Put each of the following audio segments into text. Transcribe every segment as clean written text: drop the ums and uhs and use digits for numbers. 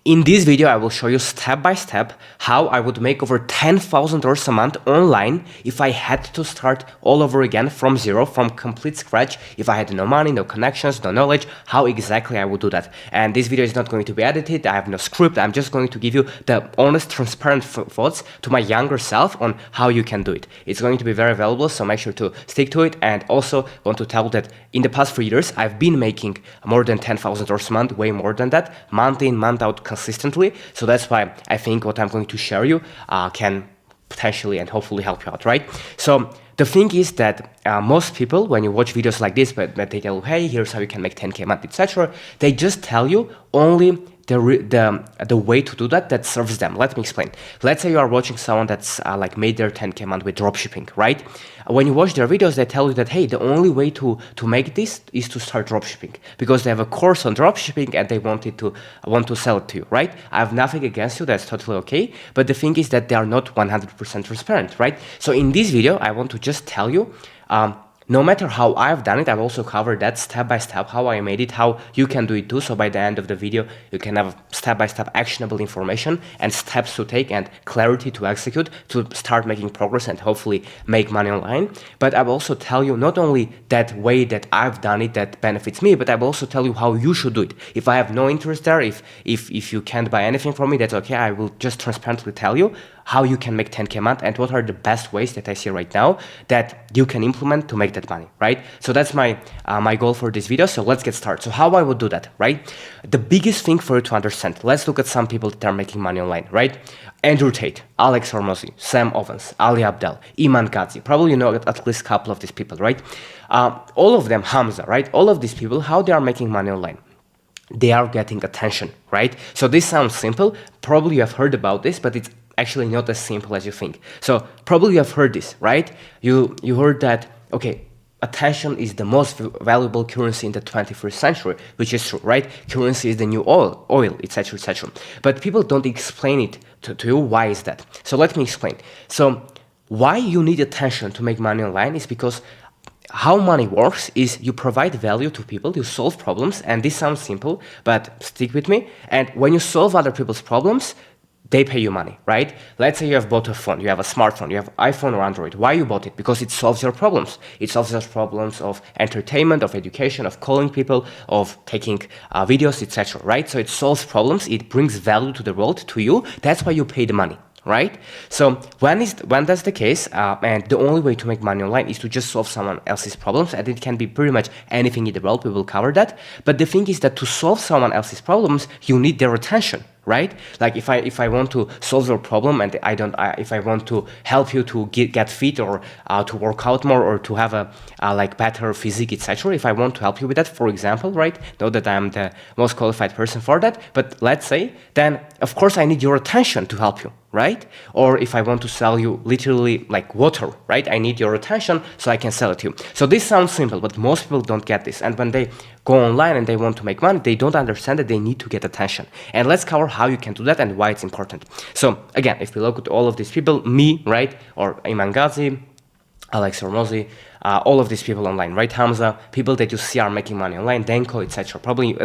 In this video, I will show you step by step how I would make over $10,000 a month online if I had to start all over again from zero, from complete scratch. If I had no money, no connections, no knowledge, how exactly I would do that. And this video is not going to be edited. I have no script. I'm just going to give you the honest, transparent thoughts to my younger self on how you can do it. It's going to be very valuable, so make sure to stick to it. And also want to tell that in the past 3 years, I've been making more than $10,000 a month, way more than that, month in, month out, consistently. So that's why I think what I'm going to share you can potentially and hopefully help you out, right? So the thing is that most people, when you watch videos like this, but they tell you, hey, here's how you can make 10K a month, etc., they just tell you only the way to do that serves them. Let me explain. Let's say you are watching someone that's like made their 10K a month with dropshipping, right? When you watch their videos, they tell you that, hey, the only way to make this is to start dropshipping because they have a course on dropshipping and they want to sell it to you, right? I have nothing against you. That's totally okay. But the thing is that they are not 100% transparent, right? So in this video, I want to just tell you, no matter how I've done it, I've also covered that step by step, how I made it, how you can do it too. So by the end of the video, you can have step by step actionable information and steps to take and clarity to execute to start making progress and hopefully make money online. But I will also tell you not only that way that I've done it that benefits me, but I will also tell you how you should do it. If I have no interest there, if you can't buy anything from me, that's okay. I will just transparently tell you how you can make 10K a month and what are the best ways that I see right now that you can implement to make that money, right? So that's my goal for this video. So let's get started. So how I would do that, right? The biggest thing for you to understand, let's look at some people that are making money online, right? Andrew Tate, Alex Hormozi, Sam Ovens, Ali Abdel, Iman Ghazi. Probably you know at least a couple of these people, right? All of them, Hamza, right? All of these people, how they are making money online? They are getting attention, right? So this sounds simple. Probably you have heard about this, but it's actually not as simple as you think. So probably you have heard this, right? You heard that, okay, attention is the most valuable currency in the 21st century, which is true, right? Currency is the new oil, etc., etc. But people don't explain it to you. Why is that? So let me explain. So why you need attention to make money online is because how money works is you provide value to people, you solve problems, and this sounds simple, but stick with me. And when you solve other people's problems, they pay you money, right? Let's say you have bought a phone, you have a smartphone, you have iPhone or Android. Why you bought it? Because it solves your problems. It solves your problems of entertainment, of education, of calling people, of taking videos, etc., right? So it solves problems, it brings value to the world, to you. That's why you pay the money, right? So when that's the case, and the only way to make money online is to just solve someone else's problems, and it can be pretty much anything in the world. We will cover that. But the thing is that to solve someone else's problems, you need their attention, right? Like if I want to solve your problem and if I want to help you to get fit or to work out more or to have a like better physique, etc. If I want to help you with that, for example, right? Not that I'm the most qualified person for that, but let's say, then of course I need your attention to help you, right? Or if I want to sell you literally like water, right? I need your attention so I can sell it to you. So this sounds simple, but most people don't get this. And when they go online and they want to make money, they don't understand that they need to get attention. And let's cover how you can do that and why it's important. So again, if we look at all of these people, me, right? Or Iman Ghazi, Alex Hormozi, all of these people online, right? Hamza, people that you see are making money online, Denko, etc. Probably,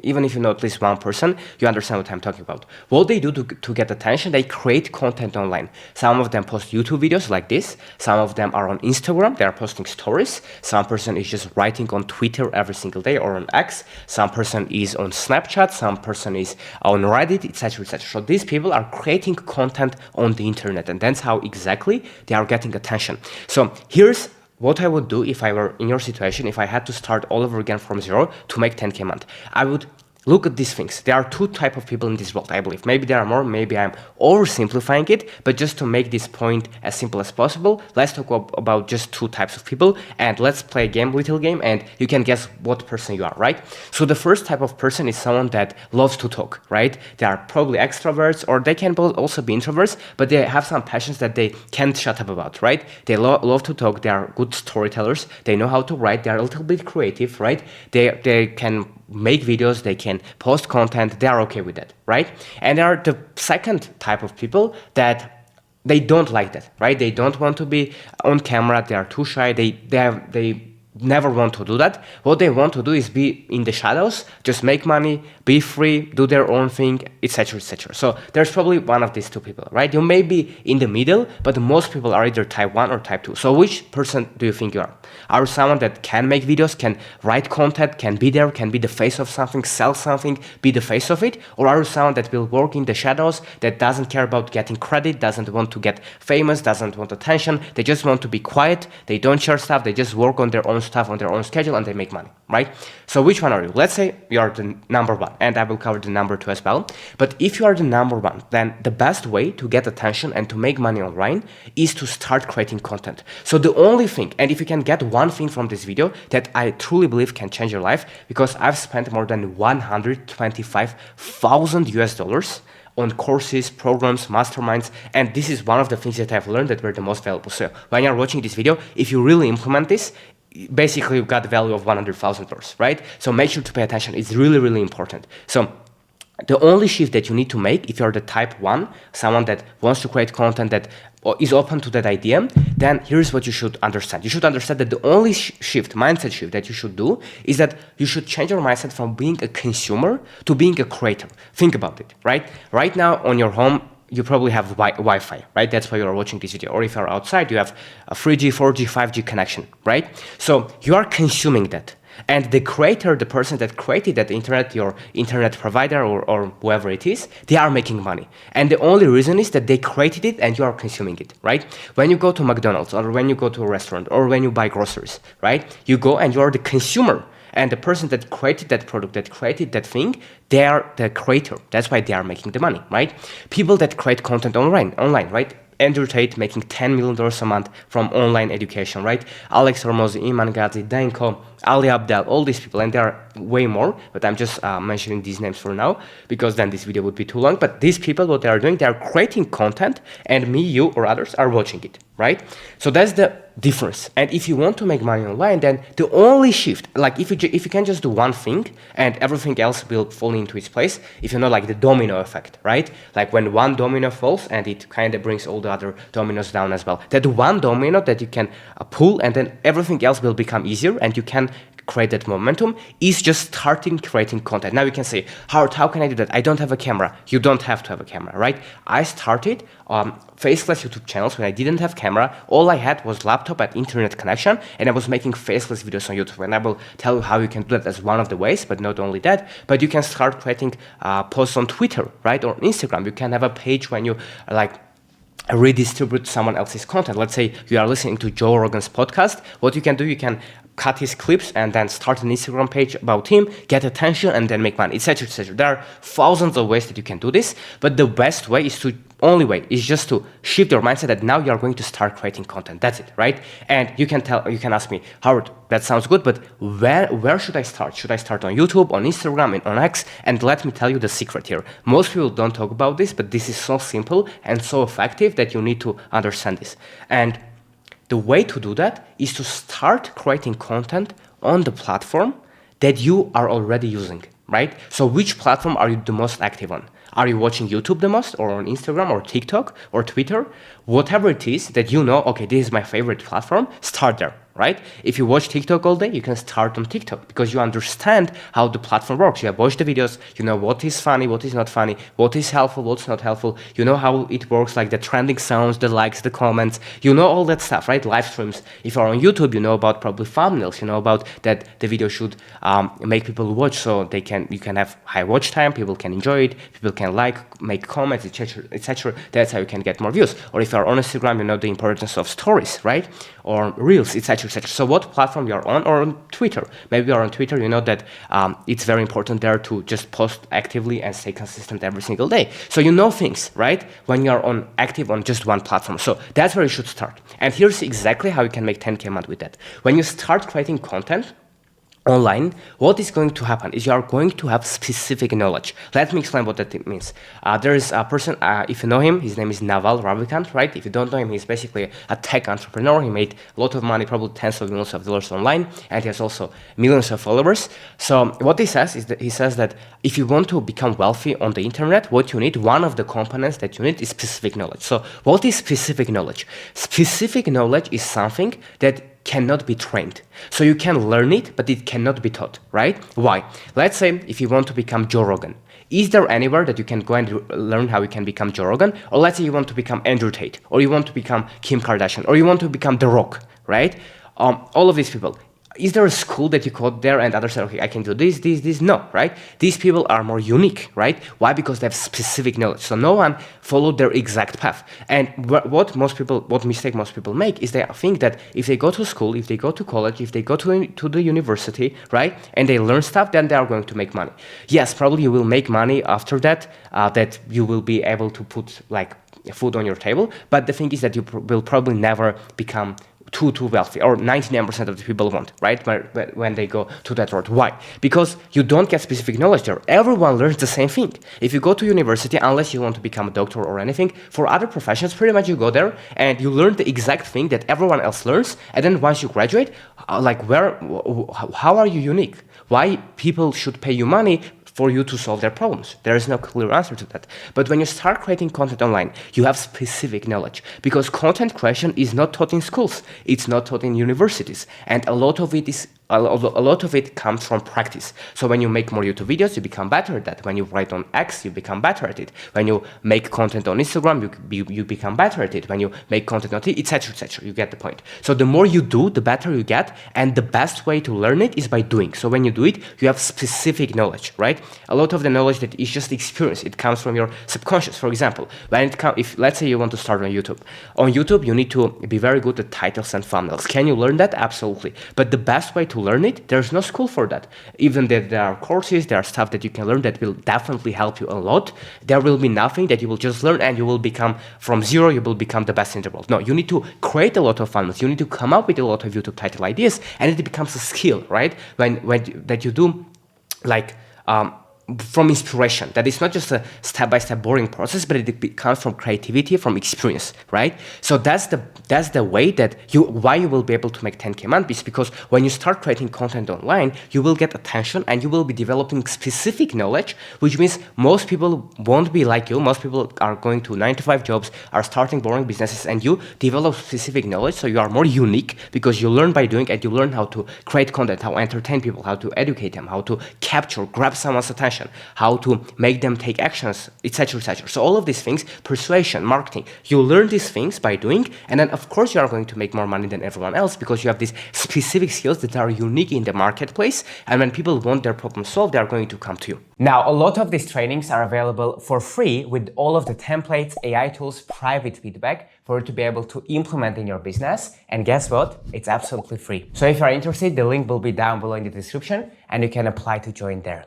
even if you know at least one person, you understand what I'm talking about. What they do to get attention, they create content online. Some of them post YouTube videos like this. Some of them are on Instagram. They are posting stories. Some person is just writing on Twitter every single day or on X. Some person is on Snapchat. Some person is on Reddit, etc., etc. So these people are creating content on the internet, and that's how exactly they are getting attention. So here's what I would do if I were in your situation, if I had to start all over again from zero to make 10K a month. I would look at these things. There are two types of people in this world, I believe. Maybe there are more, maybe I'm oversimplifying it, but just to make this point as simple as possible, let's talk about just two types of people, and let's play a little game, and you can guess what person you are, right? So the first type of person is someone that loves to talk, right? They are probably extroverts, or they can also be introverts, but they have some passions that they can't shut up about, right? They love to talk, they are good storytellers, they know how to write, they are a little bit creative, right? They can make videos, they can post content, they are okay with that, right? And there are the second type of people that they don't like that, right? They don't want to be on camera, they are too shy, they never want to do that. What they want to do is be in the shadows, just make money, be free, do their own thing, etc., etc. So there's probably one of these two people, right? You may be in the middle, but most people are either type 1 or type 2. So which person do you think you are? Are you someone that can make videos, can write content, can be there, can be the face of something, sell something, be the face of it? Or are you someone that will work in the shadows, that doesn't care about getting credit, doesn't want to get famous, doesn't want attention, they just want to be quiet, they don't share stuff, they just work on their own stuff, on their own schedule, and they make money, right? So which one are you? Let's say you are the number 1, and I will cover the number 2 as well. But if you are the number 1, then the best way to get attention and to make money online is to start creating content. So the only thing, and if you can get one thing from this video that I truly believe can change your life, because I've spent more than $125,000 on courses, programs, masterminds, and this is one of the things that I've learned that were the most valuable. So when you're watching this video, if you really implement this, basically you've got the value of $100,000, right? So make sure to pay attention. It's really, really important. So the only shift that you need to make, if you're the type 1, someone that wants to create content, that is open to that idea, then here's what you should understand. You should understand that the only mindset shift that you should do is that you should change your mindset from being a consumer to being a creator. Think about it, right? Right now on your home, you probably have Wi-Fi, right? That's why you're watching this video. Or if you're outside, you have a 3G, 4G, 5G connection, right? So you are consuming that. And the creator, the person that created that internet, your internet provider or whoever it is, they are making money. And the only reason is that they created it and you are consuming it, right? When you go to McDonald's or when you go to a restaurant or when you buy groceries, right? You go and you are the consumer. And the person that created that product, that created that thing, they are the creator. That's why they are making the money, right? People that create content online, right? Andrew Tate making $10 million a month from online education, right? Alex Hormozi, Iman Ghazi, Danko, Ali Abdel, all these people, and there are way more, but I'm just mentioning these names for now, because then this video would be too long. But these people, what they are doing, they are creating content, and me, you, or others are watching it, right? So that's the difference. And if you want to make money online, then the only shift, like if you can just do one thing and everything else will fall into its place, if you know, like the domino effect, right? Like when one domino falls and it kind of brings all the other dominoes down as well. That one domino that you can pull and then everything else will become easier and you can create that momentum is just starting creating content. Now you can say, Howard, how can I do that? I don't have a camera. You don't have to have a camera, right? I started faceless YouTube channels when I didn't have camera. All I had was laptop and internet connection, and I was making faceless videos on YouTube. And I will tell you how you can do that as one of the ways, but not only that, but you can start creating posts on Twitter, right? Or Instagram. You can have a page when you like redistribute someone else's content. Let's say you are listening to Joe Rogan's podcast. What you can do, you can cut his clips and then start an Instagram page about him, get attention, and then make money, etc., etc. There are thousands of ways that you can do this, but the best way is only way is just to shift your mindset that now you are going to start creating content. That's it, right? And you can ask me, Howard, that sounds good, but where should I start? Should I start on YouTube, on Instagram, and on X? And let me tell you the secret here. Most people don't talk about this, but this is so simple and so effective that you need to understand this. And the way to do that is to start creating content on the platform that you are already using, right? So which platform are you the most active on? Are you watching YouTube the most, or on Instagram, or TikTok, or Twitter? Whatever it is that you know, okay, this is my favorite platform, start there, right? If you watch TikTok all day, you can start on TikTok because you understand how the platform works. You have watched the videos, you know what is funny, what is not funny, what is helpful, what's not helpful. You know how it works, like the trending sounds, the likes, the comments. You know all that stuff, right? Live streams. If you're on YouTube, you know about probably thumbnails. You know about that the video should make people watch so you can have high watch time, people can enjoy it, people can like, make comments, etc., etc. That's how you can get more views. Or if you're on Instagram, you know the importance of stories, right? Or reels, etc., etc. So what platform you're on, or on Twitter? Maybe you're on Twitter, you know that it's very important there to just post actively and stay consistent every single day. So you know things, right? When you're active on just one platform. So that's where you should start. And here's exactly how you can make 10K a month with that. When you start creating content online, what is going to happen is you are going to have specific knowledge. Let me explain what that means. There is a person, if you know him, his name is Naval Ravikant, right? If you don't know him, he's basically a tech entrepreneur. He made a lot of money, probably tens of millions of dollars online, and he has also millions of followers. So what he says is that he says that if you want to become wealthy on the internet, what you need, one of the components that you need is specific knowledge. So what is specific knowledge? Specific knowledge is something that cannot be trained. So you can learn it, but it cannot be taught, right? Why? Let's say if you want to become Joe Rogan, is there anywhere that you can go and learn how you can become Joe Rogan? Or let's say you want to become Andrew Tate, or you want to become Kim Kardashian, or you want to become The Rock, right? All of these people. Is there a school that you go there and others say, okay, I can do this? No, right? These people are more unique, right? Why? Because they have specific knowledge. So no one followed their exact path. And what mistake most people make is they think that if they go to school, if they go to college, if they go to the university, right, and they learn stuff, then they are going to make money. Yes, probably you will make money after that, that you will be able to put like food on your table. But the thing is that you will probably never become too wealthy, or 99% of the people won't, right? When they go to that road. Why? Because you don't get specific knowledge there. Everyone learns the same thing. If you go to university, unless you want to become a doctor or anything, for other professions, pretty much you go there and you learn the exact thing that everyone else learns. And then once you graduate, how are you unique? Why people should pay you money for you to solve their problems? There is no clear answer to that. But when you start creating content online, you have specific knowledge, because content creation is not taught in schools. It's not taught in universities. And a lot of it comes from practice. So when you make more YouTube videos, you become better at that. When you write on X, you become better at it. When you make content on Instagram, you become better at it. When you make content on TikTok, etc., you get the point. So the more you do, the better you get. And the best way to learn it is by doing. So when you do it, you have specific knowledge, right? A lot of the knowledge that is just experience. It comes from your subconscious. For example, if let's say you want to start on YouTube, you need to be very good at titles and thumbnails. Can you learn that? Absolutely. But the best way to learn it, there's no school for that. Even there are courses, there are stuff that you can learn that will definitely help you a lot. There will be nothing that you will just learn and you will become from zero, you will become the best in the world. No, you need to create a lot of thumbnails. You need to come up with a lot of YouTube title ideas, and it becomes a skill, right? When that you do like from inspiration. That is not just a step-by-step boring process, but it comes from creativity, from experience, right? So that's the way that why you will be able to make 10K a month, is because when you start creating content online, you will get attention and you will be developing specific knowledge, which means most people won't be like you. Most people are going to 9-to-5 jobs, are starting boring businesses, and you develop specific knowledge, so you are more unique because you learn by doing, and you learn how to create content, how to entertain people, how to educate them, how to grab someone's attention, how to make them take actions, etc., etc. So all of these things, persuasion, marketing, you learn these things by doing, and then of course you are going to make more money than everyone else because you have these specific skills that are unique in the marketplace, and when people want their problem solved, they are going to come to you. Now, a lot of these trainings are available for free with all of the templates, AI tools, private feedback for you to be able to implement in your business. And guess what? It's absolutely free. So if you are interested, the link will be down below in the description and you can apply to join there.